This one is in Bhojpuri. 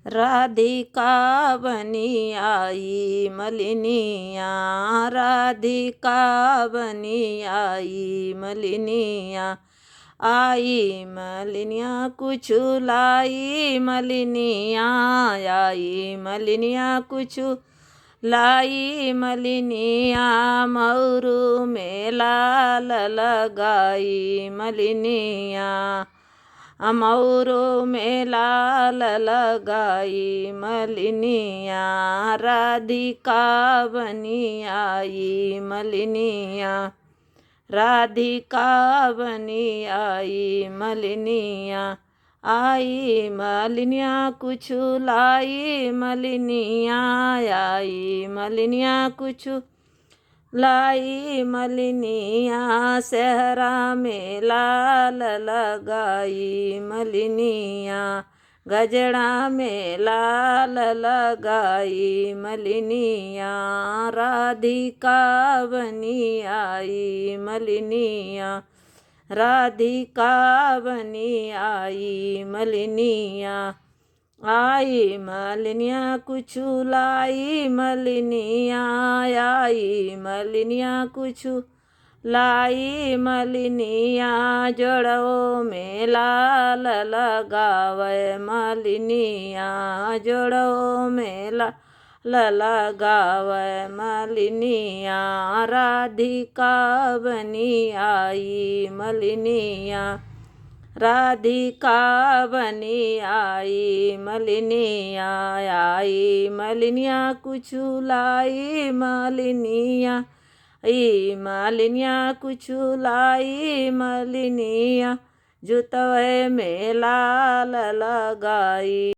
राधिका बनी आई मलिनिया, राधिका बनी आई मलिनिया। आई मलिनिया कुछ लाई मलिनिया, आई मलिनिया कुछ लाई मलिनिया। मऊरू में लाल लगाई मलिनिया, मऊरू में लाल लगाई मलिनिया। राधिका बनी आई मलिनिया, राधिका बनी आई मलिनिया। आई मलिनिया कुछ लाई मलिनिया, आई मलिनिया कुछ लाई मलिनिया। सहरा में लाल लगाई मलिनिया, गजड़ा में लाल लगाई मलिनिया। राधिका बनी आई मलिनिया, राधिका बनी आई मलिनिया। आई मलिनिया कुछ लाई मलिनिया, आई मलिनिया कुछ लाई मलिनिया। जोड़ों में लाल लगावे मलिनिया, जोड़ों में लाल लगावे मलिनिया। राधिका बनी आई मलिनिया, राधिका बनी आई मलिनिया। आई मलिनिया कुछ लाई मलिनिया, आई मलिनिया कुछ लाई मलिनिया। जुतवे में लाल लगाई।